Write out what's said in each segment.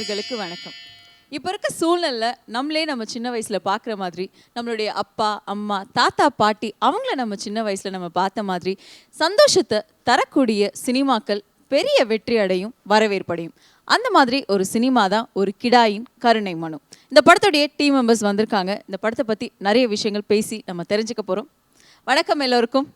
நேயர்களுக்கு வணக்கம். இப்போ இருக்க சூழ்நிலை நம்மளே நம்ம சின்ன வயசுல பார்க்குற மாதிரி, நம்மளுடைய அப்பா அம்மா தாத்தா பாட்டி அவங்கள நம்ம சின்ன வயசுல நம்ம பார்த்த மாதிரி சந்தோஷத்தை தரக்கூடிய சினிமாக்கள் பெரிய வெற்றி அடையும், வரவேற்படையும். அந்த மாதிரி ஒரு சினிமா தான் ஒரு கிடாயின் கருணை மனு. இந்த படத்துடைய டீம் மெம்பர்ஸ் வந்திருக்காங்க. இந்த படத்தை பற்றி நிறைய விஷயங்கள் பேசி நம்ம தெரிஞ்சுக்க போகிறோம். வணக்கம் எல்லோருக்கும்.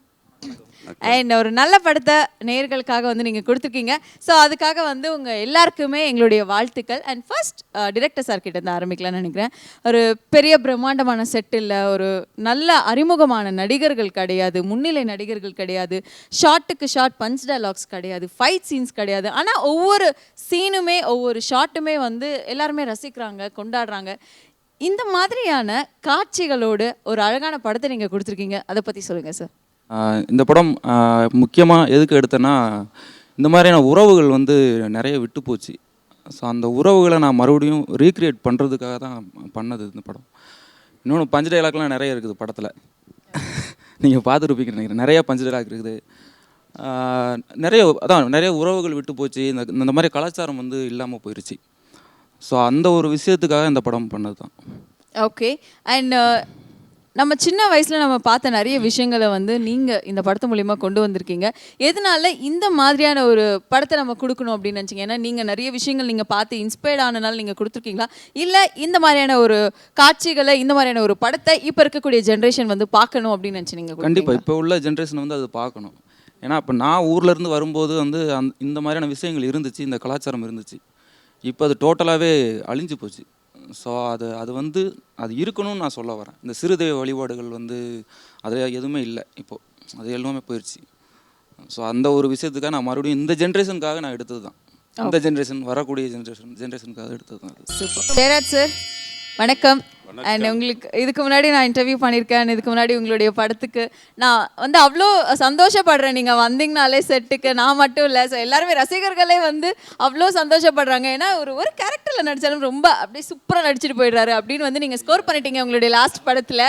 அண்ட் ஒரு நல்ல படத்தை நேயர்களுக்காக வந்து நீங்கள் கொடுத்துருக்கீங்க. ஸோ அதுக்காக வந்து உங்கள் எல்லாருக்குமே எங்களுடைய வாழ்த்துக்கள். அண்ட் ஃபர்ஸ்ட் டிரெக்டர் சார் கிட்ட இருந்து ஆரம்பிக்கலாம்னு நினைக்கிறேன். ஒரு பெரிய பிரம்மாண்டமான செட் இல்லை, ஒரு நல்ல அறிமுகமான நடிகர்கள் கிடையாது, முன்னிலை நடிகர்கள் கிடையாது, ஷார்ட்டுக்கு ஷார்ட் பஞ்ச் டயலாக்ஸ் கிடையாது, ஃபைட் சீன்ஸ் கிடையாது. ஆனால் ஒவ்வொரு சீனுமே ஒவ்வொரு ஷார்ட்டுமே வந்து எல்லாருமே ரசிக்கிறாங்க, கொண்டாடுறாங்க. இந்த மாதிரியான காட்சிகளோடு ஒரு அழகான படத்தை நீங்கள் கொடுத்துருக்கீங்க. அதை பற்றி சொல்லுங்கள் சார். இந்த படம் முக்கியமாக எதுக்கு எடுத்தேன்னா, இந்த மாதிரியான உறவுகள் வந்து நிறைய விட்டு போச்சு. ஸோ அந்த உறவுகளை நான் மறுபடியும் ரீக்ரியேட் பண்ணுறதுக்காக தான் பண்ணது இந்த படம். இன்னொன்று பஞ்ச் டைலாக்லாம் நிறைய இருக்குது படத்தில். நீங்கள் பார்த்துருப்பீங்கன்னு நினைக்கிறேன். நிறையா பஞ்ச் டைலாக் இருக்குது. நிறைய உறவுகள் விட்டு போச்சு. இந்த மாதிரி கலாச்சாரம் வந்து இல்லாமல் போயிடுச்சு. ஸோ அந்த ஒரு விஷயத்துக்காக இந்த படம் பண்ணது தான். ஓகே. அண்ட் நம்ம சின்ன வயசில் நம்ம பார்த்த நிறைய விஷயங்களை வந்து நீங்கள் இந்த படத்து மூலிமா கொண்டு வந்திருக்கீங்க. எதனால இந்த மாதிரியான ஒரு படத்தை நம்ம கொடுக்கணும் அப்படின்னு நினச்சிங்க? ஏன்னா நீங்கள் நிறைய விஷயங்கள் நீங்கள் பார்த்து இன்ஸ்பயர்ட் ஆனனால நீங்கள் கொடுத்துருக்கீங்களா, இல்லை இந்த மாதிரியான ஒரு காட்சிகளை, இந்த மாதிரியான ஒரு படத்தை இப்போ இருக்கக்கூடிய ஜென்ரேஷன் வந்து பார்க்கணும் அப்படின்னு நினச்சி நீங்கள்? கண்டிப்பாக இப்போ உள்ள ஜென்ரேஷன் வந்து அது பார்க்கணும். ஏன்னா இப்போ நான் ஊர்லேருந்து வரும்போது வந்து இந்த மாதிரியான விஷயங்கள் இருந்துச்சு, இந்த கலாச்சாரம் இருந்துச்சு. இப்போ அது டோட்டலாகவே அழிஞ்சு போச்சு. ஸோ அது வந்து அது இருக்கணும்னு நான் சொல்ல வரேன். இந்த சிறுதெய்வ வழிபாடுகள் வந்து அது எதுவுமே இல்லை, இப்போது அது எல்லாமே போயிடுச்சு. ஸோ அந்த ஒரு விஷயத்துக்காக நான் மறுபடியும் இந்த ஜென்ரேஷனுக்காக நான் எடுத்தது தான். இந்த ஜென்ரேஷன் வரக்கூடிய ஜென்ரேஷனுக்காக எடுத்தது தான். ஜெயராஜ் சார் வணக்கம். அண்ட் உங்களுக்கு இதுக்கு முன்னாடி நான் இன்டர்வியூ பண்ணியிருக்கேன். இதுக்கு முன்னாடி உங்களுடைய படத்துக்கு நான் வந்து அவ்வளோ சந்தோஷப்படுறேன். நீங்கள் வந்தீங்கனாலே செட்டுக்கு நான் மட்டும் இல்லை, ஸோ எல்லாருமே ரசிகர்களே வந்து அவ்வளோ சந்தோஷப்படுறாங்க. ஏன்னா ஒரு கேரக்டரில் நடித்தாலும் ரொம்ப அப்படியே சூப்பராக நடிச்சிட்டு போயிடுறாரு அப்படின்னு வந்து நீங்கள் ஸ்கோர் பண்ணிட்டீங்க உங்களுடைய லாஸ்ட் படத்தில்.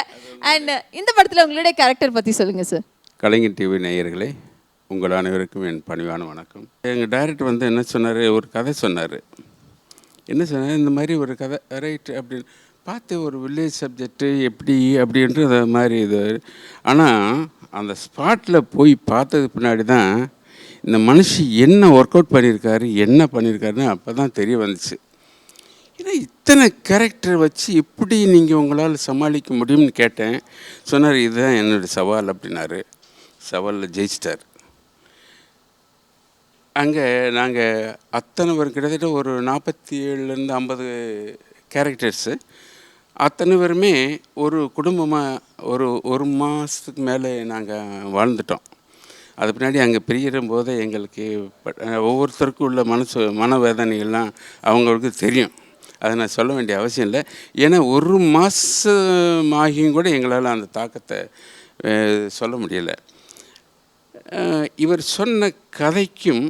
அண்ட் இந்த படத்தில் உங்களுடைய கேரக்டர் பற்றி சொல்லுங்கள் சார். கலைஞர் டிவி நேயர்களே, உங்கள் அனைவருக்கும் என் பணிவான வணக்கம். எங்கள் டைரக்டர் வந்து என்ன சொன்னார், ஒரு கதை சொன்னார். என்ன சொன்னார், இந்த மாதிரி ஒரு கதை ரைட் அப்படின்னு பார்த்து ஒரு வில்லேஜ் சப்ஜெக்டு எப்படி அப்படின்றது மாதிரி இது. ஆனால் அந்த ஸ்பாட்டில் போய் பார்த்தது பின்னாடி தான் இந்த மனுஷன் என்ன ஒர்க் அவுட் பண்ணியிருக்காரு, என்ன பண்ணியிருக்காருன்னு அப்போ தான் தெரிய வந்துச்சு. ஏன்னா இத்தனை கேரக்டர் வச்சு எப்படி நீங்கள் உங்களால் சமாளிக்க முடியும்னு கேட்டேன். சொன்னார், இதுதான் என்னுடைய சவால் அப்படின்னாரு. சவாலில் ஜெயிச்சிட்டார். அங்கே நாங்கள் அத்தனை பேர் கிட்டத்தட்ட ஒரு 47லேருந்து 50 கேரக்டர்ஸு. அத்தனை பேருமே ஒரு குடும்பமாக ஒரு மாதத்துக்கு மேலே நாங்கள் வாழ்ந்துட்டோம். அது பின்னாடி அங்கே பிரிகிற போதே எங்களுக்கு ஒவ்வொருத்தருக்கும் உள்ள மனவேதனைகள்லாம் அவங்களுக்கு தெரியும். அதை நான் சொல்ல வேண்டிய அவசியம் இல்லை. ஏன்னா ஒரு மாதம் ஆகியும் கூட எங்களால் அந்த தாக்கத்தை சொல்ல முடியலை. இவர் சொன்ன கதைக்கும்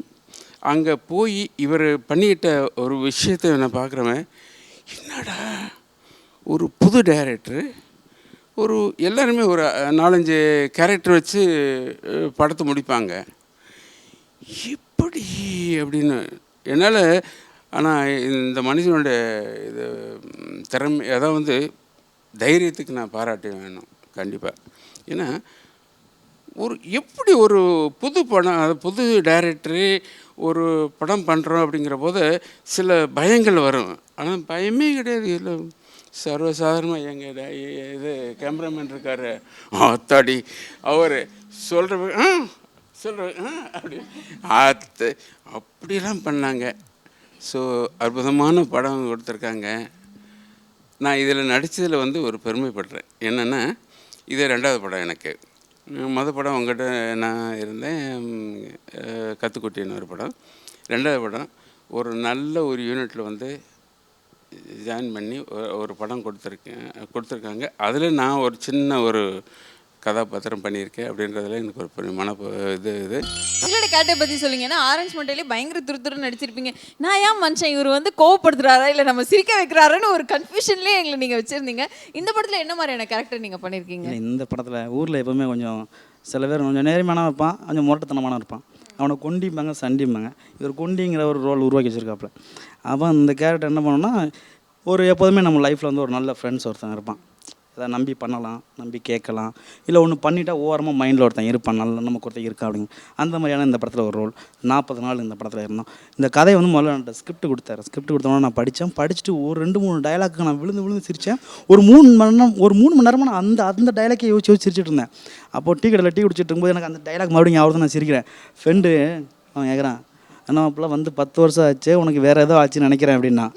அங்கே போய் இவர் பண்ணிக்கிட்ட ஒரு விஷயத்தை நான் பார்க்குறவன், என்னடா ஒரு புது டைரக்டரு எல்லாருமே ஒரு 4-5 கேரக்டர் வச்சு படத்தை முடிப்பாங்க, எப்படி அப்படின்னு என்னால். ஆனால் இந்த மனுஷனுடைய இது திறமை, அதான் வந்து தைரியத்துக்கு நான் பாராட்ட வேணும் கண்டிப்பாக. ஏன்னா எப்படி ஒரு புது படம், அது புது டைரக்டரு ஒரு படம் பண்ணுறோம் அப்படிங்கிற போது சில பயங்கள் வரும். ஆனால் பயமே கிடையாது. இல்லை, சர்வசாதாரணமாக எங்கள் இது கேமராமேன் இருக்கார், அத்தாடி அவர் சொல்கிற அப்படி அப்படிலாம் பண்ணாங்க. ஸோ அற்புதமான படம் கொடுத்துருக்காங்க. நான் இதில் நடித்ததில் வந்து ஒரு பெருமைப்படுறேன். என்னென்னா இது 2வது படம் எனக்கு. மொதல் படம் உங்கள்கிட்ட நான் இருந்தேன், கற்றுக்குட்டின்னு ஒரு படம். 2வது படம் ஒரு நல்ல ஒரு யூனிட்டில் வந்து ஜாயின் பண்ணி ஒரு படம் கொடுத்துருக்காங்க. அதில் நான் ஒரு சின்ன ஒரு கதாபாத்திரம் பண்ணியிருக்கேன். அப்படின்றதுல எனக்கு ஒரு இது உங்களோட கேரக்டர் பற்றி சொல்லுங்க. ஏன்னா ஆரஞ்சு மண்டையிலே பயங்கர துருத்துருன்னு நடிச்சிருப்பீங்க. நான் ஏன் மனுஷன் இவர் வந்து கோவப்படுத்துறாரா இல்லை நம்ம சிரிக்க வைக்கிறாருன்னு ஒரு கன்ஃபியூஷன்லேயே எங்களை நீங்கள் வச்சுருந்தீங்க. இந்த படத்தில் என்ன மாதிரியான கேரக்டர் நீங்கள் பண்ணியிருக்கீங்க? இந்த படத்தில் ஊரில் எப்போவுமே கொஞ்சம் சில பேர் கொஞ்சம் நேர்மையானவன் இருப்பான், கொஞ்சம் முரட்டுத்தனமான இருப்பான். அவனை கொண்டிம்பாங்க சண்டிம்பாங்க. இவர் கொண்டிங்கிற ஒரு ரோல் உருவாக்கி வச்சுருக்காப்புல. அப்போ அந்த கேரக்டர் என்ன பண்ணோன்னா, எப்போதுமே நம்ம லைஃப்பில் வந்து ஒரு நல்ல ஃப்ரெண்ட்ஸ் ஒருத்தன் இருப்பான். எதாவது நம்பி பண்ணலாம், நம்பி கேட்கலாம், இல்லை ஒன்று பண்ணிட்டா ஓரமாக மைண்டில் ஒருத்தன் இருப்பான், நல்ல நமக்கு ஒருத்தன் இருக்கா அப்படிங்க. அந்த மாதிரியான இந்த படத்தில் ஒரு ரோல். 40 நாள் இந்த படத்தில் இருந்தோம். இந்த கதையை வந்து முதல்ல என்கிட்ட ஸ்கிரிப்ட் கொடுத்தாரு. ஸ்கிரிப்ட் கொடுத்தோன்னா நான் படிச்சுட்டு ஒரு 2-3 டயலாக்கு நான் விழுந்து சிரித்தேன். ஒரு 3 மணி நேரமாக நான் அந்த டயலாக்கை யோசிச்சு சிரிச்சிட்டு இருந்தேன். அப்போது டீ கடையில் டீ குடிச்சிட்டு இருக்கும்போது எனக்கு அந்த டைலாக் மறுபடியும் ஞாபகம் நான் சிரிக்கிறேன். ஃப்ரெண்டு அவன் கேட்குறான், அண்ணா அப்போலாம் வந்து 10 வருஷம் ஆச்சு, உனக்கு வேறு ஏதோ ஆச்சுன்னு நினைக்கிறேன் அப்படின்னா.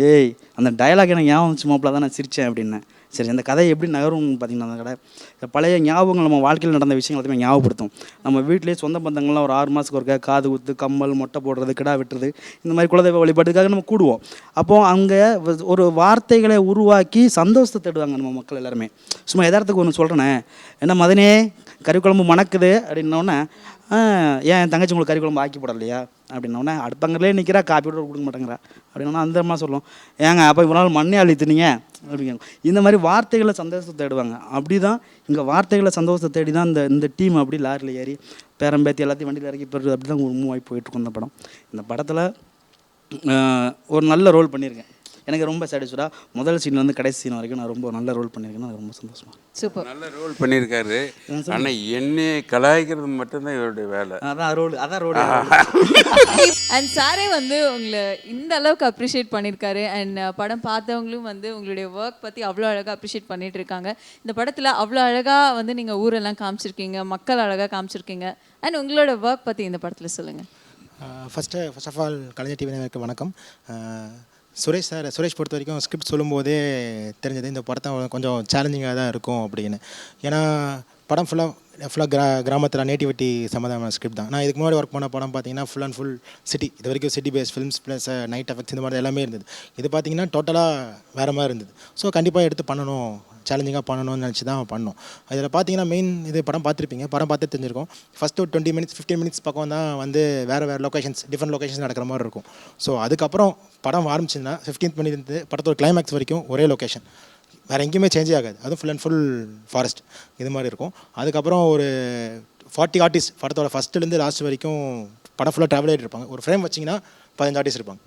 ஏய் அந்த டைலாக் எனக்கு ஞாபகம் வந்துச்சு மாப்பிள்ள, தான் நான் சிரித்தேன் அப்படின்னேன். சரி அந்த கதை எப்படி நகரும்னு பார்த்தீங்கன்னா, அந்த கதை பழைய ஞாபகங்கள் நம்ம வாழ்க்கையில் நடந்த விஷயங்கள் எல்லாத்தையுமே ஞாபகப்படுத்தும். நம்ம வீட்டிலேயே சொந்த பந்தங்கள்லாம் ஒரு 6 மாதத்துக்கு ஒருக்க காது குத்து, கம்மல், மொட்டை போடுறது, கிடா வெட்டுறது, இந்த மாதிரி குலதெய்வ வழிபாட்டுக்காக நம்ம கூடுவோம். அப்போது அங்கே ஒரு வார்த்தைகளை உருவாக்கி சந்தோஷத்தை தேடுவாங்க நம்ம மக்கள் எல்லாருமே. சும்மா எதார்த்தத்துக்கு ஒன்று சொல்கிறேனே, என்ன மதனே கறிக்குழம்பு மணக்குது அப்படின்னோடனே, ஏன் தங்கச்சி உங்களுக்கு கறிக்குழம்பு ஆக்கி போடலையா அப்படின்னோடனே, அடுப்பங்கலே நிற்கிறா, காப்பி கூட கொடுக்க மாட்டேங்கிறா அப்படின்னா அந்த அம்மா சொல்லும், ஏங்க அப்போ இவ்வளோ நாள் மண்ணே அழித்துனீங்க அப்படிங்க. இந்த மாதிரி வார்த்தைகளை சந்தோஷத்தை தேடுவாங்க. அப்படி தான் இங்கே வார்த்தைகளை சந்தோஷத்தை தேடி தான் இந்த டீம் அப்படி லாரியில் ஏறி பேரம்பேத்தி எல்லாத்தையும் வண்டியில் இறக்கி போடுறது, அப்படி தான் மூவ் ஆகி போயிட்டுருக்கும் இந்த படம். இந்த படத்தில் ஒரு நல்ல ரோல் பண்ணியிருக்கேன். எனக்கு ரொம்ப சாட்டிஸ்ஃபைடாக முதல் சீன்லேருந்து கடைசி சீன் வரைக்கும் நான் ரொம்ப நல்ல ரோல் பண்ணியிருக்கேன். எனக்கு ரொம்ப சந்தோஷமாக. சூப்பர். நல்ல ரோல் பண்ணியிருக்காரு. ஆனால் என்னை கலாய்க்கிறது மட்டும்தான் இவருடைய வேலை. அதான் ரோல். அண்ட் சாரே வந்து உங்களை இந்த அளவுக்கு அப்ரிஷியேட் பண்ணியிருக்காரு. அண்ட் படம் பார்த்தவங்களும் வந்து உங்களுடைய ஒர்க் பற்றி அவ்வளோ அழகாக அப்ரிஷியேட் பண்ணிட்டு இருக்காங்க. இந்த படத்தில் அவ்வளோ அழகாக வந்து நீங்கள் ஊரெல்லாம் காமிச்சிருக்கீங்க, மக்கள் அழகாக காமிச்சிருக்கீங்க. அண்ட் உங்களோட ஒர்க் பற்றி இந்த படத்தில் சொல்லுங்கள். ஃபர்ஸ்ட் ஆஃப் ஆல் கலைஞர் டிவிக்கு வணக்கம். சுரேஷ் பொறுத்த வரைக்கும் ஸ்கிரிப்ட் சொல்லும்போதே தெரிஞ்சது இந்த படத்தை கொஞ்சம் சேலஞ்சிங்காக தான் இருக்கும் அப்படின்னு. ஏன்னா படம் ஃபுல்லாக கிராமத்தில் நேட்டிவிட்டி சம்மந்தமான ஸ்கிரிப்ட் தான். நான் இதுக்கு முன்னாடி ஒர்க் பண்ண படம் பார்த்தீங்கன்னா ஃபுல் அண்ட் ஃபுல் சிட்டி, இது வரைக்கும் city base films plus night effects இந்த மாதிரி எல்லாமே இருந்தது. இது பார்த்தீங்கன்னா டோட்டலாக வேறு மாதிரி இருந்தது. ஸோ கண்டிப்பாக எடுத்து பண்ணணும், சேலஞ்சிங்காக பண்ணணும்னு நினச்சி தான் பண்ணோம். அதில் பார்த்தீங்கன்னா மெயின் இது படம் பார்த்துருப்பீங்க, படம் பார்த்து தெரிஞ்சிருக்கும். ஃபஸ்ட்டு ஒரு 20 மினிட்ஸ் 15 மினிட்ஸ் பக்கம் தான் வந்து வேறு லொக்கேஷன்ஸ், டிஃப்ரெண்ட் லொக்கேஷன்ஸ் நடக்கிற மாதிரி இருக்கும். ஸோ அதுக்கப்புறம் படம் ஆரம்பிச்சுன்னா 15th மினிட்லேருந்து படத்தோட கிளைமேக்ஸ் வரைக்கும் ஒரே லொக்கேஷன், வேறு எங்கேயுமே சேஞ்சே ஆகாது. அதுவும் ஃபுல் அண்ட் ஃபுல் ஃபாரஸ்ட் இது மாதிரி இருக்கும். அதுக்கப்புறம் ஒரு 40 ஆர்டிஸ்ட் படத்தோட ஃபஸ்ட்டுலேருந்து லாஸ்ட் வரைக்கும் படம் ஃபுல்லாக ட்ராவல் ஆகிட்டு இருப்பாங்க. ஒரு ஃப்ரேம் வச்சிங்கன்னா 15 ஆர்டிஸ்ட் இருப்பாங்க,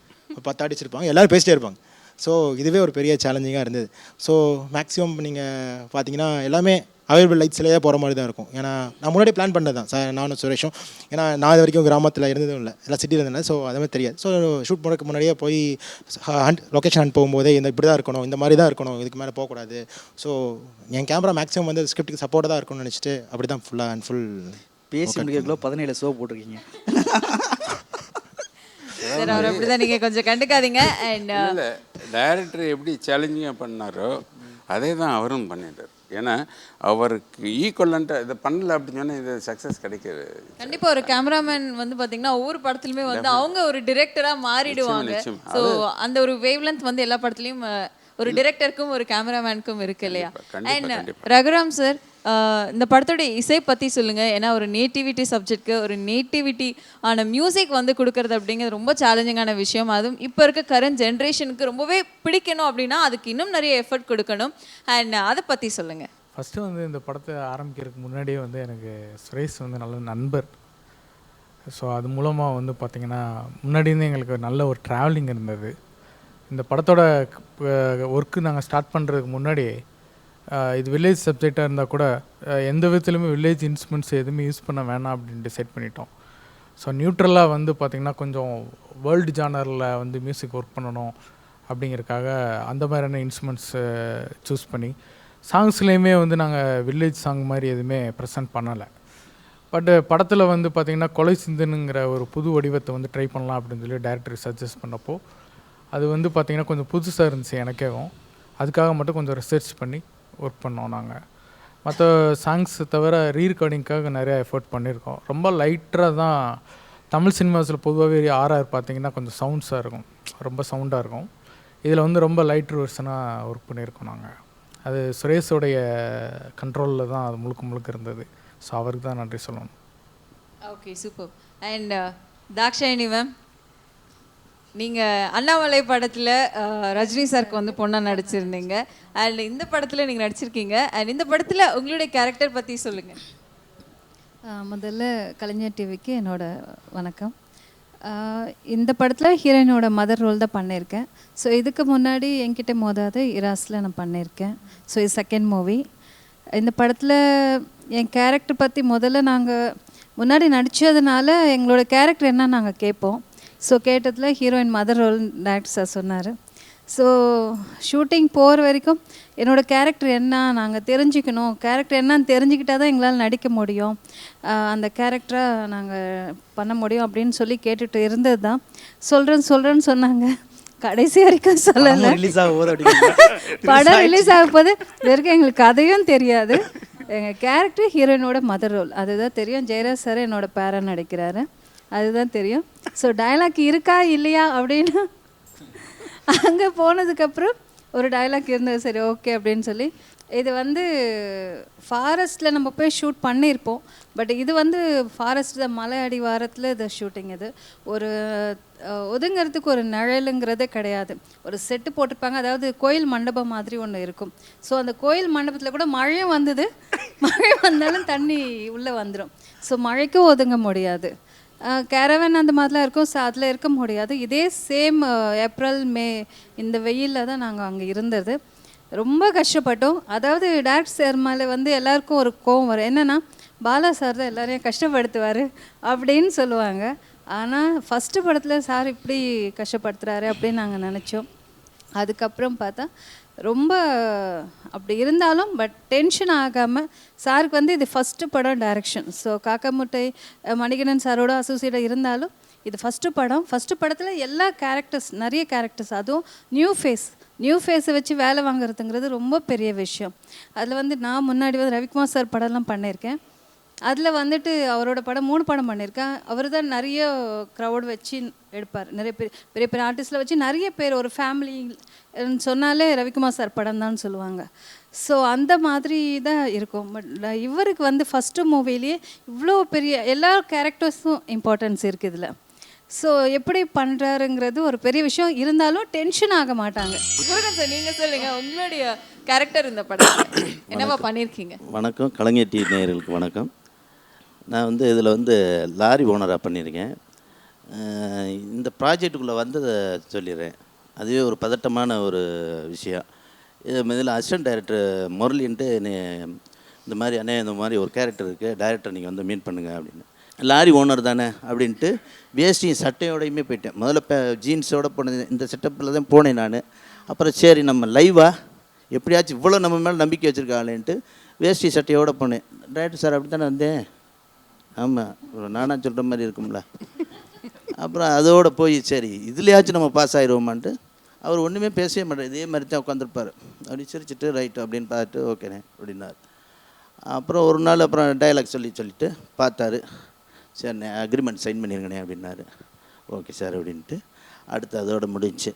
10 ஆர்டிஸ்ட் இருப்பாங்க, எல்லோரும் பேசிட்டே இருப்பாங்க. ஸோ இதுவே ஒரு பெரிய சேலஞ்சிங்காக இருந்தது. ஸோ மேக்ஸிமம் நீங்கள் பார்த்தீங்கன்னா எல்லாமே அவைலபிள் லைட்ஸ்லேயே போகிற மாதிரி தான் இருக்கும். ஏன்னா நான் முன்னாடி பிளான் பண்ணது தான் சார், நானும் சுரேஷும். ஏன்னா நான் இது வரைக்கும் கிராமத்தில் இருந்ததும் இல்லை, எல்லாம் சிட்டியில் இருந்தேன். ஸோ அதுமாதிரி தெரியாது. ஸோ ஷூட் பண்ணுறதுக்கு முன்னாடியே போய் லொக்கேஷன் ஹண்ட் போகும்போதே இப்படி தான் இருக்கணும், இந்த மாதிரி தான் இருக்கணும், இதுக்கு மேலே போகக்கூடாது. ஸோ என் கேமரா மேக்ஸிமம் வந்து ஸ்கிரிப்டுக்கு சப்போர்ட்டாக தான் இருக்கணும்னு நினச்சிட்டு அப்படி தான் ஃபுல்லாக அண்ட் ஃபுல் பேசி முடிக்கிறதுக்குள்ள 17 ஷோ போட்டிருக்கீங்க. சார் அவர் அப்படிதான், நீங்கள் கொஞ்சம் கண்டுக்காதீங்க. அண்ட் டைரக்டர் எப்படி சேலஞ்சிங்காக பண்ணாரோ அதே தான் அவரும் பண்ணிட்டார். ஏன்னா அவருக்கு ஈக்குவலண்ட்டாக இதை பண்ணல அப்படின்னு சொன்னால் இது சக்ஸஸ் கிடைக்காது. கண்டிப்பாக ஒரு கேமராமேன் வந்து பார்த்தீங்கன்னா ஒவ்வொரு படத்துலையுமே வந்து அவங்க ஒரு டிரெக்டராக மாறிடுவாங்க. ஸோ அந்த ஒரு வேவ் லென்த் வந்து எல்லா படத்துலையும் ஒரு டிரெக்டருக்கும் ஒரு கேமராமேனுக்கும் இருக்கு இல்லையா? அண்ட் ரகுராம் சார், இந்த படத்தோட இசை பற்றி சொல்லுங்கள். ஏன்னா ஒரு நேட்டிவிட்டி சப்ஜெக்ட்க்கு ஒரு நேட்டிவிட்டி ஆன மியூசிக் வந்து கொடுக்கறது அப்படிங்கிறது ரொம்ப சேலஞ்சிங்கான விஷயம். அதுவும் இப்போ இருக்க கரண்ட் ஜென்ரேஷனுக்கு ரொம்பவே பிடிக்கணும் அப்படின்னா அதுக்கு இன்னும் நிறைய எஃபர்ட் கொடுக்கணும். அண்ட் அதை பற்றி சொல்லுங்கள். ஃபஸ்ட்டு வந்து இந்த படத்தை ஆரம்பிக்கிறதுக்கு முன்னாடியே வந்து எனக்கு சுரேஷ் வந்து நல்ல நண்பர். ஸோ அது மூலமாக வந்து பார்த்திங்கன்னா முன்னாடியே எங்களுக்கு நல்ல ஒரு ட்ராவலிங் இருந்தது. இந்த படத்தோட ஒர்க்கு நாங்கள் ஸ்டார்ட் பண்ணுறதுக்கு முன்னாடி இது வில்லேஜ் சப்ஜெக்டாக இருந்தால் கூட எந்த விதத்துலையுமே வில்லேஜ் இன்ஸ்ட்ருமெண்ட்ஸ் எதுவுமே யூஸ் பண்ண வேணாம் அப்படின்னு டிசைட் பண்ணிட்டோம். ஸோ நியூட்ரலாக வந்து பார்த்திங்கன்னா கொஞ்சம் வேர்ல்டு ஜானரில் வந்து மியூசிக் ஒர்க் பண்ணணும் அப்படிங்கிறதுக்காக அந்த மாதிரியான இன்ஸ்ட்ருமெண்ட்ஸ் சூஸ் பண்ணி சாங்ஸ்லேயுமே வந்து நாங்கள் வில்லேஜ் சாங் மாதிரி எதுவுமே ப்ரெசென்ட் பண்ணலை. பட்டு படத்தில் வந்து பார்த்திங்கன்னா கொலை சிந்தனுங்கிற ஒரு புது வடிவத்தை வந்து ட்ரை பண்ணலாம் அப்படின்னு சொல்லி டைரக்டர் சஜஸ்ட் பண்ணப்போ அது வந்து பார்த்திங்கன்னா கொஞ்சம் புதுசாக இருந்துச்சு எனக்கேவும். அதுக்காக மட்டும் கொஞ்சம் ரிசர்ச் பண்ணி ஒர்க் பண்ணோம். நாங்கள் மற்ற சாங்ஸ் தவிர ரீரெக்கார்டிங்காக நிறையா எஃபோர்ட் பண்ணியிருக்கோம். ரொம்ப லைட்டாக தான் தமிழ் சினிமாஸில் பொதுவாகவே ஆர்ஆர் பார்த்திங்கன்னா கொஞ்சம் சவுண்ட்ஸாக இருக்கும், ரொம்ப சவுண்டாக இருக்கும். இதில் வந்து ரொம்ப லைட்ரு வெர்ஷனாக ஒர்க் பண்ணியிருக்கோம் நாங்கள். அது சுரேஷோடைய கண்ட்ரோலில் தான் அது முழுக்க இருந்தது. ஸோ அவருக்கு தான் நன்றி சொல்லணும். Okay, super. And Dakshayini ma'am, நீங்கள் அண்ணாமலை படத்தில் ரஜினி சாருக்கு வந்து பொண்ணாக நடிச்சிருந்தீங்க. அண்ட் இந்த படத்தில் நீங்கள் நடிச்சிருக்கீங்க. அண்ட் இந்த படத்தில் உங்களுடைய கேரக்டர் பற்றி சொல்லுங்கள். முதல்ல கலைஞர் டிவிக்கு என்னோட வணக்கம். இந்த படத்தில் ஹீரோயினோட மதர் ரோல் தான் பண்ணியிருக்கேன். ஸோ இதுக்கு முன்னாடி என்கிட்ட மோதாத இராஸில் நான் பண்ணியிருக்கேன். ஸோ இது செகண்ட் மூவி. இந்த படத்தில் என் கேரக்டர் பற்றி முதல்ல நாங்கள் முன்னாடி நடித்ததுனால எங்களோட கேரக்டர் என்ன நாங்கள் கேட்போம். ஸோ கேட்டதில் heroine mother role director sir சொன்னார். ஸோ ஷூட்டிங் போகிற வரைக்கும் என்னோடய கேரக்டர் என்ன நாங்கள் தெரிஞ்சுக்கணும், கேரக்டர் என்னன்னு தெரிஞ்சுக்கிட்டால் தான் எங்களால் நடிக்க முடியும், அந்த கேரக்டரை நாங்கள் பண்ண முடியும் அப்படின்னு சொல்லி கேட்டுட்டு இருந்தது தான். சொல்கிறேன்னு சொன்னாங்க. கடைசி வரைக்கும் சொல்லலை. ரிலீஸ் ஆக போது படம் ரிலீஸ் ஆக போது வரைக்கும் எங்களுக்கு கதையும் தெரியாது. எங்கள் கேரக்டர் ஹீரோயினோட மதர் ரோல் அதுதான் தெரியும். ஜெயராஜ் சார் என்னோட பேரா நடிக்கிறாரு, அதுதான் தெரியும். ஸோ டயலாக் இருக்கா இல்லையா அப்படின்னு அங்கே போனதுக்கப்புறம் ஒரு டயலாக் இருந்தது. சரி ஓகே அப்படின்னு சொல்லி இது வந்து ஃபாரஸ்ட்டில் நம்ம போய் ஷூட் பண்ணியிருப்போம். பட் இது வந்து ஃபாரஸ்ட் தான், மலை அடிவாரத்தில் இது ஷூட்டிங். இது ஒரு ஒதுங்கிறதுக்கு ஒரு நிழலுங்கிறதே கிடையாது. ஒரு செட்டு போட்டிருப்பாங்க, அதாவது கோயில் மண்டபம் மாதிரி ஒன்று இருக்கும். ஸோ அந்த கோயில் மண்டபத்தில் கூட மழையும் வந்தது, மழை வந்தாலும் தண்ணி உள்ளே வந்துடும். ஸோ மழைக்கும் ஒதுங்க முடியாது. கேரவன் அந்த மாதிரிலாம் இருக்கும். ஸோ அதில் இருக்க முடியாது. இதே சேம் ஏப்ரல் மே இந்த வெயிலில் தான் நாங்கள் அங்கே இருந்தது. ரொம்ப கஷ்டப்பட்டோம். அதாவது டைரக்டர் சார் மேலே வந்து எல்லாருக்கும் ஒரு கோவம் வரும். என்னென்னா பாலா சார் தான் எல்லாரையும் கஷ்டப்படுத்துவார் அப்படின்னு சொல்லுவாங்க. ஆனால் ஃபஸ்ட்டு படத்தில் சார் இப்படி கஷ்டப்படுத்துகிறாரு அப்படின்னு நாங்கள் நினச்சோம். அதுக்கப்புறம் பார்த்தா ரொம்ப அப்படி இருந்தாலும் பட் டென்ஷன் ஆகாமல் சாருக்கு வந்து இது ஃபஸ்ட்டு படம் டைரக்ஷன். ஸோ காக்கா முட்டை மணிகண்டன் சாரோட அசோசியேட்டாக இருந்தாலும் இது ஃபஸ்ட்டு படம். ஃபஸ்ட்டு படத்தில் எல்லா கேரக்டர்ஸ், நிறைய கேரக்டர்ஸ், அதுவும் நியூ ஃபேஸை வச்சு வேலை வாங்குறதுங்கிறது ரொம்ப பெரிய விஷயம். அதில் வந்து நான் முன்னாடி வந்து ரவிக்குமார் சார் படம்லாம் பண்ணியிருக்கேன். அதில் வந்துட்டு அவரோட படம் 3 படம் பண்ணியிருக்கேன். அவர் தான் நிறைய க்ரௌட் வச்சு எடுப்பார். நிறைய பெரிய பெரிய ஆர்டிஸ்டில் வச்சு நிறைய பேர், ஒரு ஃபேமிலி சொன்னாலே ரவிக்குமார் சார் படம் தான் சொல்லுவாங்க. ஸோ அந்த மாதிரி தான் இருக்கும். பட் இவருக்கு வந்து ஃபஸ்ட்டு மூவிலேயே இவ்வளோ பெரிய எல்லா கேரக்டர்ஸும் இம்பார்ட்டன்ஸ் இருக்குது இதில். ஸோ எப்படி பண்ணுறாருங்கிறது ஒரு பெரிய விஷயம். இருந்தாலும் டென்ஷன் ஆக மாட்டாங்க. முருகன் சார், நீங்கள் சொல்லுங்கள் உங்களுடைய கேரக்டர் இந்த படம் என்னவா பண்ணியிருக்கீங்க? வணக்கம், கலைஞர் டிவி நேயர்களுக்கு வணக்கம். நான் வந்து இதில் வந்து லாரி ஓனராக பண்ணியிருக்கேன். இந்த ப்ராஜெக்டுக்குள்ளே வந்ததை சொல்லிடுறேன். அதுவே ஒரு பதட்டமான ஒரு விஷயம். இதில் அசிஸ்டன்ட் டைரக்டர் முரளின்ட்டு இந்த மாதிரி அண்ணே இந்த மாதிரி ஒரு கேரக்டர் இருக்குது, டைரக்டர் நீங்கள் வந்து மீட் பண்ணுங்கள் அப்படின்னு. லாரி ஓனர் தானே அப்படின்ட்டு வேஷ்டியும் சட்டையோடையுமே போயிட்டேன். முதல்ல ஜீன்ஸோடு போனது, இந்த செட்டப்பில் தான் போனேன் நான். அப்புறம் சரி நம்ம லைவாக எப்படியாச்சும் இவ்வளோ நம்ம மேலே நம்பிக்கை வச்சுருக்காங்களேன்ட்டு வேஷ்டி சட்டையோடு போனேன். டைரக்டர் சார் அப்படி தானே வந்தேன். ஆமாம், நானாக சொல்கிற மாதிரி இருக்கும்ல. அப்புறம் அதோடு போய் சரி இதுலையாச்சும் நம்ம பாஸ் ஆகிடுவோமான்ட்டு அவர் ஒன்றுமே பேசவே மாட்டார், இதே மாதிரி தான் உட்காந்துருப்பார். அப்படி சிரிச்சிட்டு ரைட்டு அப்படின்னு பார்த்துட்டு ஓகேண்ணே அப்படின்னார். அப்புறம் ஒரு நாள் அப்புறம் டைலாக் சொல்லிட்டு பார்த்தாரு. சரிண்ணே அக்ரிமெண்ட் சைன் பண்ணியிருங்கண்ணே அப்படின்னாரு. ஓகே சார் அப்படின்ட்டு அடுத்து அதோட முடிஞ்சு.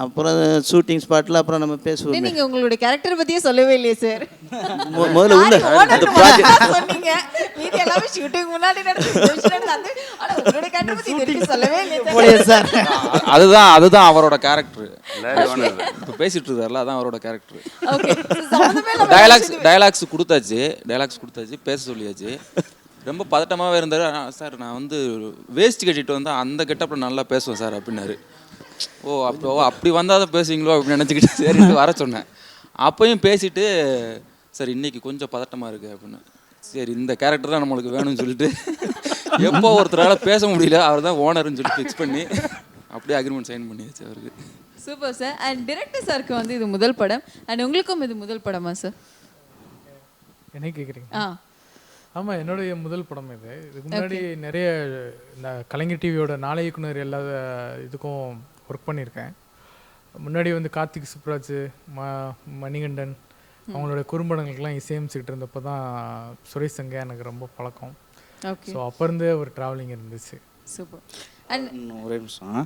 அப்புறம் ஷூட்டிங் ஸ்பாட்டில் அப்புறம் நம்ம பேசுவோம். நீங்கள் உங்களுடைய கேரக்டர் பற்றியே சொல்லவே இல்லையே சார். முதல்ல உள்ள அந்த ப்ராஜெக்ட் சொன்னீங்க, மீதி எல்லாமே ஷூட்டிங் முன்னாடி சொல்லவே இல்லையே சார். அதுதான் அவரோட கேரக்டர். இப்போ பேசிட்டு இருக்காருல, அதான் அவரோட கேரக்டர். டயலாக்ஸ் கொடுத்தாச்சு, பேச சொல்லியாச்சு. ரொம்ப பதட்டமாகவே இருந்தார். சார் நான் வந்து வேஸ்ட் கட்டிட்டு வந்தால் அந்த கெட்டப்பில் நல்லா பேசுவேன் சார் அப்படின்னாரு. அப்படி வந்தால் தான் பேசுவீங்களோ அப்படின்னு நினச்சிக்கிட்டு சரிட்டு வர சொன்னேன். அப்பையும் பேசிட்டு சார் இன்றைக்கி கொஞ்சம் பதட்டமாக இருக்குது அப்படின்னு. சரி இந்த கேரக்டர் தான் நம்மளுக்கு வேணும்னு சொல்லிட்டு எப்போ ஒருத்தரால் பேச முடியல, அவர் தான் ஓனர்னு சொல்லிட்டு ஃபிக்ஸ் பண்ணி அப்படியே அக்ரிமெண்ட் சைன் பண்ணியாச்சு அவருக்கு. Super sir. அண்ட் டிரெக்டர் சாருக்கு வந்து இது முதல் படம், அண்ட் உங்களுக்கும் இது முதல் படமா சார்? என்ன கேட்குறீங்க? ஆமாம், என்னுடைய முதல் படம் இது. இதுக்கு முன்னாடி நிறைய இந்த கலைஞர் டிவியோட நாளை இயக்குனர் எல்லா இதுக்கும் ஒர்க் பண்ணியிருக்கேன். முன்னாடி வந்து கார்த்திக் சுப்ராஜ், மணிகண்டன் அவங்களோட குறும்படங்களுக்கெல்லாம் இசையமைச்சிக்கிட்டு இருந்தப்போ தான் சுரேஷ் சங்கா எனக்கு ரொம்ப பழக்கம். ஸோ அப்போ இருந்தே ஒரு ட்ராவலிங் இருந்துச்சு. சூப்பர். அண்ட் ஒரே நிமிஷம்,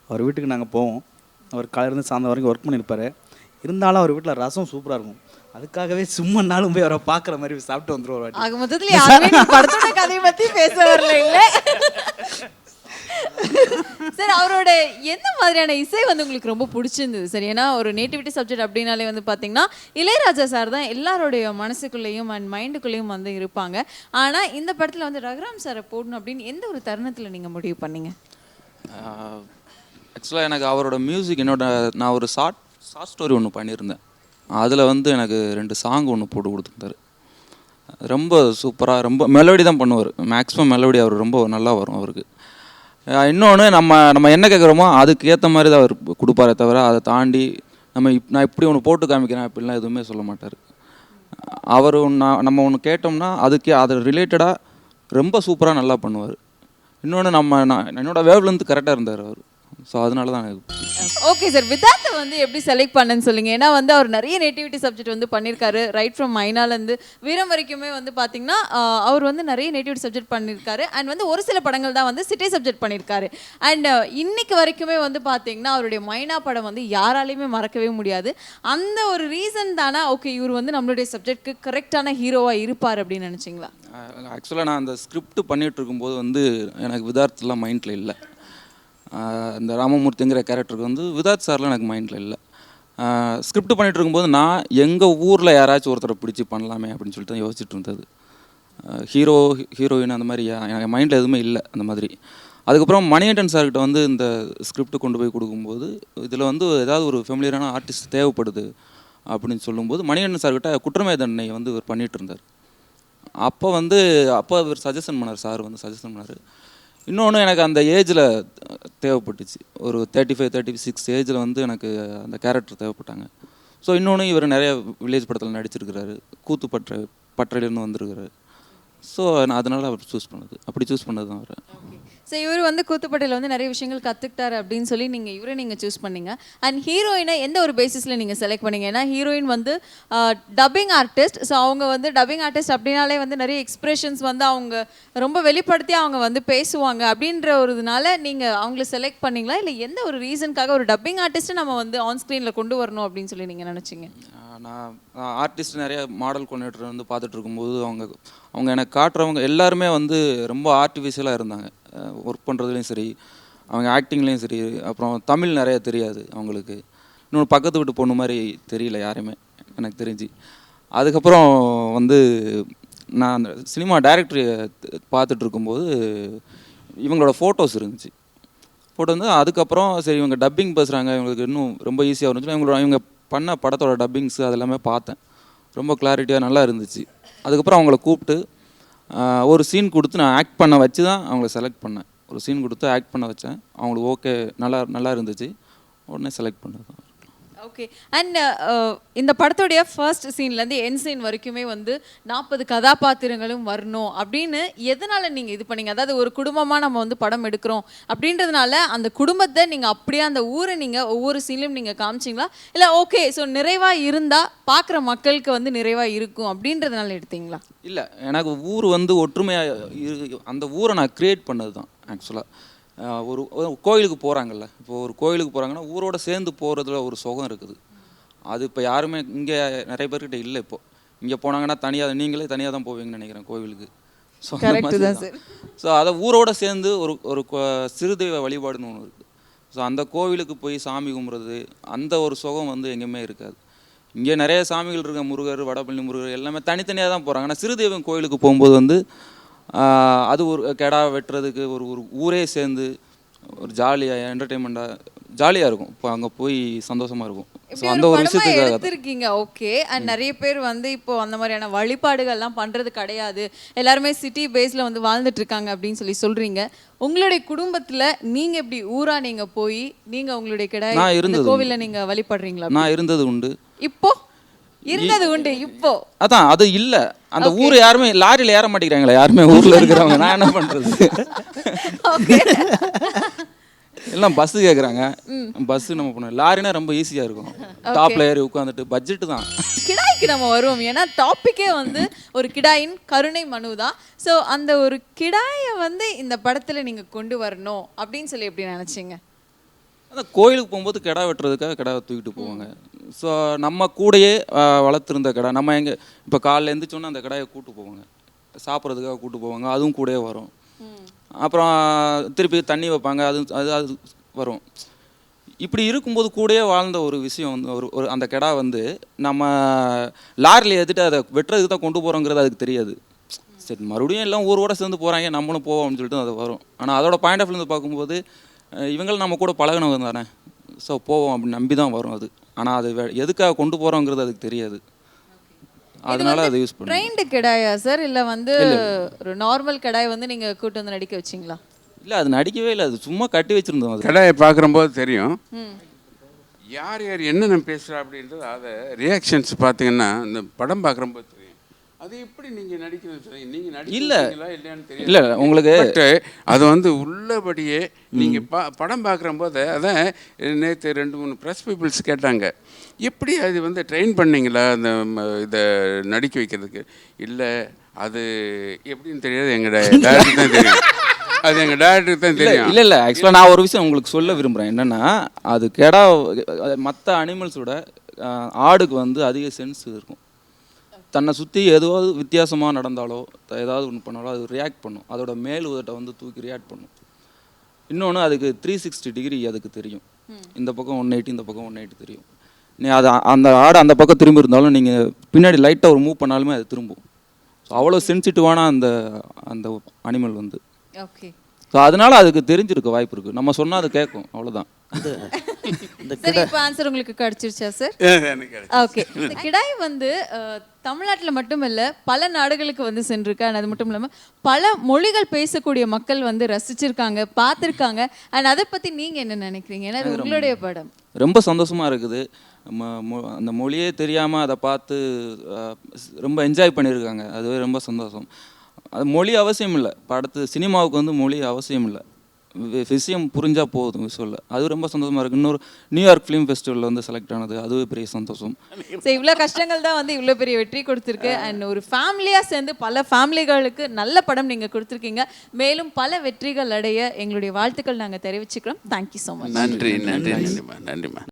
அவர் வீட்டுக்கு நாங்கள் போவோம். அவர் காலையிலேருந்து சாயந்தரம் வரைக்கும் ஒர்க் பண்ணியிருப்பார். இருந்தாலும் அவர் வீட்டில் ரசம் சூப்பராக இருக்கும். அதுக்காகவே சும்மா நாளும் போய் அவரை பார்க்குற மாதிரி சாப்பிட்டு வந்துடுவார். ஆக மொத்தத்தில் யாருமே படத்தோட கதையை பற்றி பேச வரல இல்லை. சார் அவரோட எந்த மாதிரியான இசை வந்து உங்களுக்கு ரொம்ப பிடிச்சிருந்தது சார்? ஏன்னா ஒரு நேட்டிவிட்டி சப்ஜெக்ட் அப்படின்னாலே வந்து பார்த்தீங்கன்னா இளையராஜா சார் தான் எல்லாருடைய மனசுக்குள்ளேயும் அண்ட் மைண்டுக்குள்ளேயும் வந்து இருப்பாங்க. ஆனால் இந்த படத்தில் வந்து ரகுராம் சாரை போடணும் அப்படின்னு எந்த ஒரு தருணத்தில் நீங்கள் முடிவு பண்ணீங்க? ஆக்சுவலாக எனக்கு அவரோட மியூசிக் நான் ஒரு ஷார்ட் ஸ்டோரி ஒன்று பண்ணியிருந்தேன். அதில் வந்து எனக்கு 2 சாங் ஒன்று போட்டு கொடுத்துருந்தாரு. ரொம்ப சூப்பராக, ரொம்ப மெலோடி தான் பண்ணுவார். மேக்ஸிமம் மெலோடி அவர் ரொம்ப நல்லா வரும் அவருக்கு. இன்னொன்று நம்ம என்ன கேட்குறோமோ அதுக்கு ஏற்ற மாதிரி தான் அவர் கொடுப்பாரே தவிர அதை தாண்டி நான் இப்படி ஒன்று போட்டு காமிக்கிறேன் அப்படிலாம் எதுவுமே சொல்ல மாட்டார். அவர் நம்ம ஒன்று கேட்டோம்னா அது ரிலேட்டடாக ரொம்ப சூப்பராக நல்லா பண்ணுவார். இன்னொன்று என்னோடய வேவ்லேருந்து கரெக்டாக இருந்தார் அவர். ஸோ அதனால தான் எனக்கு. ஓகே சார், விதாத்தை வந்து எப்படி செலக்ட் பண்ணேன்னு சொல்லுங்க. ஏன்னா வந்து அவர் நிறைய நேட்டிவிட்டி சப்ஜெக்ட் வந்து பண்ணியிருக்காரு. ரைட் ஃப்ரம் மைனாலேருந்து வீரம் வரைக்குமே வந்து பார்த்தீங்கன்னா அவர் வந்து நிறைய நேட்டிவிட்டி சப்ஜெக்ட் பண்ணியிருக்காரு. அண்ட் வந்து ஒரு சில படங்கள் தான் வந்து சிட்டி சப்ஜெக்ட் பண்ணியிருக்காரு. அண்ட் இன்னைக்கு வரைக்குமே வந்து பார்த்தீங்கன்னா அவருடைய மைனா படம் வந்து யாராலையுமே மறக்கவே முடியாது. அந்த ஒரு ரீசன் தானே ஓகே இவர் வந்து நம்மளுடைய சப்ஜெக்ட்க்கு கரெக்டான ஹீரோவாக இருப்பார் அப்படின்னு நினச்சிங்களா? ஆக்சுவலாக நான் அந்த ஸ்கிரிப்ட் பண்ணிகிட்டு இருக்கும்போது வந்து எனக்கு விதார்த்தெலாம் மைண்டில் இல்லை. இந்த ராமமூர்த்திங்கிற கேரக்டருக்கு வந்து விதாத் சார்லாம் எனக்கு மைண்டில் இல்லை. ஸ்கிரிப்ட் பண்ணிகிட்டு இருக்கும்போது நான் எங்கள் ஊரில் யாராச்சும் ஒருத்தரை பிடிச்சி பண்ணலாமே அப்படின்னு சொல்லிட்டு தான் யோசிச்சுட்டு இருந்தது. ஹீரோயின் அந்த மாதிரி எனக்கு மைண்டில் எதுவுமே இல்லை அந்த மாதிரி. அதுக்கப்புறம் மணிகண்டன் சார்கிட்ட வந்து இந்த ஸ்கிரிப்ட் கொண்டு போய் கொடுக்கும்போது இதில் வந்து ஏதாவது ஒரு ஃபெமிலியரான ஆர்டிஸ்ட் தேவைப்படுது அப்படின்னு சொல்லும்போது மணிகண்டன் சார்கிட்ட குற்றமே தண்டனை வந்து இவர் பண்ணிகிட்டு இருந்தார். அப்போ இவர் சஜஷன் பண்ணார். சார் வந்து சஜஷன் பண்ணார். இன்னொன்று எனக்கு அந்த ஏஜில் தேவைப்பட்டுச்சு. ஒரு 35-36 ஏஜில் வந்து எனக்கு அந்த கேரக்டர் தேவைப்பட்டாங்க. ஸோ இன்னொன்று இவர் நிறைய வில்லேஜ் படத்தில் நடிச்சிருக்கிறாரு. பட்டறையிலேருந்து வந்திருக்கிறாரு. ஸோ நான் அதனால் அவர் அப்படி சூஸ் பண்ணது தான் அவர். ஸோ இவர் வந்து கூத்துப்பட்டையில் வந்து நிறைய விஷயங்கள் கற்றுக்கிட்டாரு அப்படின்னு சொல்லி நீங்கள் சூஸ் பண்ணீங்க. அண்ட் ஹீரோயினை எந்த ஒரு பேசிஸில் நீங்கள் செலக்ட் பண்ணீங்க? ஏன்னா ஹீரோயின் வந்து டப்பிங் ஆர்டிஸ்ட். ஸோ அவங்க வந்து டப்பிங் ஆர்டிஸ்ட் அப்படின்னாலே வந்து நிறைய எக்ஸ்பிரஷன்ஸ் வந்து அவங்க ரொம்ப வெளிப்படுத்தி அவங்க வந்து பேசுவாங்க அப்படின்ற ஒரு இதனால நீங்கள் அவங்கள செலக்ட் பண்ணீங்களா? இல்லை எந்த ஒரு ரீசனுக்காக ஒரு டப்பிங் ஆர்டிஸ்ட்டை நம்ம வந்து ஆன் ஸ்க்ரீனில் கொண்டு வரணும் அப்படின்னு சொல்லி நீங்கள் நினச்சிங்க? நான் ஆர்டிஸ்ட் நிறைய மாடல் கோஆர்டினேட்டர் வந்து பார்த்துட்டு இருக்கும்போது அவங்க எனக்கு காட்டுறவங்க எல்லாருமே வந்து ரொம்ப ஆர்டிஃபிஷியலாக இருந்தாங்க. ஒர்க் பண்ணுறதுலேயும் சரி, அவங்க ஆக்டிங்லேயும் சரி. அப்புறம் தமிழ் நிறைய தெரியாது அவங்களுக்கு. இன்னொன்று பக்கத்து வீட்டு பொண்ணு மாதிரி தெரியல யாருமே எனக்கு தெரிஞ்சு. அதுக்கப்புறம் வந்து நான் அந்த சினிமா டைரக்டர் பார்த்துட்டு இருக்கும்போது இவங்களோட ஃபோட்டோஸ் இருந்துச்சு. ஃபோட்டோ வந்து அதுக்கப்புறம் சரி இவங்க டப்பிங் பேசுகிறாங்க, இவங்களுக்கு இன்னும் ரொம்ப ஈஸியாக இருந்துச்சு. இவங்க பண்ண படத்தோட டப்பிங்ஸு அதெல்லாமே பார்த்தேன். ரொம்ப கிளாரிட்டியாக நல்லா இருந்துச்சு. அதுக்கப்புறம் அவங்கள கூப்பிட்டு ஒரு சீன் கொடுத்து நான் ஆக்ட் பண்ண வச்சு தான் அவங்கள செலக்ட் பண்ணேன். ஒரு சீன் கொடுத்து ஆக்ட் பண்ண வச்சேன். அவங்களுக்கு ஓகே நல்லா இருந்துச்சு. உடனே செலக்ட் பண்ணது. ஓகே. அண்ட் இந்த படத்துடைய ஃபர்ஸ்ட் சீன்லேருந்து என் சீன் வரைக்குமே வந்து 40 கதாபாத்திரங்களும் வரணும் அப்படின்னு எதனால் நீங்கள் இது பண்ணீங்க? அதாவது ஒரு குடும்பமாக நம்ம வந்து படம் எடுக்கிறோம் அப்படின்றதுனால அந்த குடும்பத்தை நீங்கள் அப்படியே அந்த ஊரை நீங்கள் ஒவ்வொரு சீன்லையும் நீங்கள் காமிச்சிங்களா? இல்லை ஓகே ஸோ நிறைவாக இருந்தால் பார்க்குற மக்களுக்கு வந்து நிறைவாக இருக்கும் அப்படின்றதுனால எடுத்தீங்களா? இல்லை, எனக்கு ஊர் வந்து ஒற்றுமையாக அந்த ஊரை நான் க்ரியேட் பண்ணது தான் ஆக்சுவலாக. ஒரு கோயிலுக்கு போகிறாங்கல்ல, இப்போ ஒரு கோயிலுக்கு போகிறாங்கன்னா ஊரோட சேர்ந்து போகிறதுல ஒரு சுகம் இருக்குது. அது இப்போ யாருமே இங்கே நிறைய பேர்கிட்ட இல்லை. இப்போது இங்கே போனாங்கன்னா நீங்களே தனியாக தான் போவீங்கன்னு நினைக்கிறேன் கோவிலுக்கு. ஸோ அதை ஊரோட சேர்ந்து ஒரு சிறுதெய்வ வழிபாடுன்னு ஒன்று இருக்குது. ஸோ அந்த கோவிலுக்கு போய் சாமி கும்பிட்றது அந்த ஒரு சுகம் வந்து எங்கேயுமே இருக்காது. இங்கே நிறைய சாமிகள் இருக்க, முருகர், வடபழனி முருகர் எல்லாமே தனித்தனியாக தான் போகிறாங்க. ஆனால் சிறுதெய்வம் கோவிலுக்கு போகும்போது வந்து அது ஒரு கெடா வெட்டுறதுக்கு ஒரு ஊரே சேர்ந்து ஒரு ஜாலியாக என்டர்டெயின்மெண்ட்டாக ஜாலியாக இருக்கும். இப்போ அங்கே போய் சந்தோஷமாக இருக்கும். ஸோ அந்த ஒரு விஷயத்துக்காக எடுத்திருக்கீங்க. ஓகே. அண்ட் நிறைய பேர் வந்து இப்போ அந்த மாதிரியான வழிபாடுகள்லாம் பண்ணுறது கிடையாது, எல்லாருமே சிட்டி பேஸில் வந்து வாழ்ந்துட்டு இருக்காங்க அப்படின்னு சொல்லி சொல்கிறீங்க. உங்களுடைய குடும்பத்தில் நீங்கள் எப்படி ஊரா நீங்கள் போய் நீங்கள் உங்களுடைய கிடாய் கோவிலில் நீங்கள் வழிபடுறீங்களா? நான் இருந்தது உண்டு. இப்போ இருந்தது உண்டு. இப்போ அதான் அது இல்லை. அந்த ஊர் யாருமே லாரியில் ஏற மாட்டேங்கிறாங்களே யாருமே ஊரில் இருக்கிறவங்க. நான் என்ன பண்ணுறது? எல்லாம் பஸ்ஸு கேட்குறாங்க. பஸ்ஸு நம்ம பண்ண லாரினா ரொம்ப ஈஸியாக இருக்கும். டாப்ல ஏறி உட்காந்துட்டு பட்ஜெட்டு தான். கிடாய்க்கு நம்ம வருவோம். ஏன்னா டாப்பிக்கே வந்து ஒரு கிடாயின் கருணை மனு தான். ஸோ அந்த ஒரு கிடாயை வந்து இந்த படத்தில் நீங்கள் கொண்டு வரணும் அப்படின்னு சொல்லி எப்படி நினச்சிங்க? அந்த கோயிலுக்கு போகும்போது கிடா வெட்டுறதுக்காக கிடாவை தூக்கிட்டு போவாங்க. ஸோ நம்ம கூடையே வளர்த்துருந்த கிடா நம்ம எங்கே இப்போ காலைல எழுந்திரிச்சோன்னா அந்த கிடாயை கூப்பிட்டு போவாங்க, சாப்பிட்றதுக்காக கூப்பிட்டு போவாங்க. அதுவும் கூடயே வரும். அப்புறம் திருப்பி தண்ணி வைப்பாங்க, அது அது அது வரும். இப்படி இருக்கும்போது கூடயே வாழ்ந்த ஒரு விஷயம் வந்து ஒரு அந்த கிடா வந்து நம்ம லாரியில் ஏற்றிட்டு அதை வெட்டுறதுக்கு தான் கொண்டு போகிறோங்கிறது அதுக்கு தெரியாது. சரி மறுபடியும் எல்லாம் ஊரோட சேர்ந்து போகிறாங்க, நம்மளும் போவோம் அப்படின்னு சொல்லிட்டு அது வரும். ஆனால் அதோட பாயிண்ட் ஆஃப் வியூலேருந்து பார்க்கும்போது இவங்களும் நம்ம கூட பழகினவங்க தானே, ஸோ போவோம் அப்படின்னு நம்பி தான் வரும் அது. ஆனால் அது எதுக்காக கொண்டு போகிறோங்கிறது அதுக்கு தெரியாது, அதனால அதை யூஸ் பண்ணுவோம். ட்ரெயின்டு கிடாயா சார், இல்லை வந்து ஒரு நார்மல் கிடாய் வந்து நீங்கள் கூட்டு வந்து நடிக்க வச்சிங்களா? இல்லை அது நடிக்கவே இல்லை, அது சும்மா கட்டி வச்சுருந்தோம். அது கடையை பார்க்குறம்போது தெரியும் யார் யார் என்னென்ன பேசுகிறா அப்படின்றது. அதை ரியாக்ஷன்ஸ் பார்த்தீங்கன்னா இந்த படம் பார்க்குறம்போது தெரியும். அது எப்படி நீங்கள் நடிக்கணும், நீங்கள் நடிக்கீங்களா இல்லையான்னு தெரியும். இல்லை உங்களுக்கு பட்டு அது வந்து உள்ளபடியே நீங்கள் படம் பார்க்குறம்போது அதான் நேற்று 2-3 ப்ரெஸ் பீப்புள்ஸ் கேட்டாங்க, எப்படி அது வந்து ட்ரெயின் பண்ணீங்களா அந்த இதை நடிக்க வைக்கிறதுக்கு. இல்லை அது எப்படின்னு தெரியாது, எங்கள் டேரக்டர் தான் தெரியும், அது எங்கள் டேரக்டருக்கு தான் தெரியும். இல்லை ஆக்சுவலாக நான் ஒரு விஷயம் உங்களுக்கு சொல்ல விரும்புகிறேன். என்னென்னா அது கெடா மற்ற அனிமல்ஸோட ஆடுக்கு வந்து அதிக சென்ஸ் இருக்கும். தன்னை சுற்றி ஏதாவது வித்தியாசமாக நடந்தாலோ ஏதாவது ஒன்று பண்ணாலோ அது ரியாக்ட் பண்ணும், அதோட மேல் உதட்டை வந்து தூக்கி ரியாக்ட் பண்ணும். இன்னொன்று அதுக்கு 360 டிகிரி அதுக்கு தெரியும். இந்த பக்கம் 180, இந்த பக்கம் 180 தெரியும். நீ அது அந்த ஆடு அந்த பக்கம் திரும்பி இருந்தாலும் நீங்கள் பின்னாடி லைட்டாக ஒரு மூவ் பண்ணாலுமே அது திரும்பும். ஸோ அவ்வளோ சென்சிட்டிவான அந்த அந்த அனிமல் வந்து. ஓகே. ஸோ அதனால அதுக்கு தெரிஞ்சிருக்க வாய்ப்பு இருக்குது, நம்ம சொன்னால் அது கேட்கும், அவ்வளோதான். சரி, இப்போ ஆன்சர் உங்களுக்கு கிடைச்சிருச்சா சார்? ஓகே. இந்த கிடாய் வந்து தமிழ்நாட்டில் மட்டும் இல்லை பல நாடுகளுக்கு வந்து சென்றிருக்கு. அண்ட் அது மட்டும் இல்லாமல் பல மொழிகள் பேசக்கூடிய மக்கள் வந்து ரசிச்சிருக்காங்க, பார்த்துருக்காங்க. அண்ட் அதை பற்றி நீங்கள் என்ன நினைக்கிறீங்க? ஏன்னா அது உங்களுடைய படம். ரொம்ப சந்தோஷமாக இருக்குது. அந்த மொழியே தெரியாமல் அதை பார்த்து ரொம்ப என்ஜாய் பண்ணியிருக்காங்க, அதுவே ரொம்ப சந்தோஷம். அது மொழி அவசியம் இல்லை, படத்து சினிமாவுக்கு வந்து மொழி அவசியம் இல்லை, விஷயம் புரிஞ்சால் போதும் விஷுவலில். அது ரொம்ப சந்தோஷமாக இருக்குது. இன்னொரு நியூயார்க் ஃபிலிம் ஃபெஸ்டிவலில் வந்து செலக்ட் ஆனது, அதுவே பெரிய சந்தோஷம். ஸோ இவ்வளோ கஷ்டங்கள் தான் வந்து இவ்வளோ பெரிய வெற்றி கொடுத்துருக்கு. அண்ட் ஒரு ஃபேமிலியாக சேர்ந்து பல ஃபேமிலிகளுக்கு நல்ல படம் நீங்கள் கொடுத்துருக்கீங்க. மேலும் பல வெற்றிகள் அடைய எங்களுடைய வாழ்த்துக்கள் நாங்கள் தெரிவிச்சுக்கிறோம். Thank you so much. நன்றி நன்றி நன்றிம்மா நன்றிம்மா.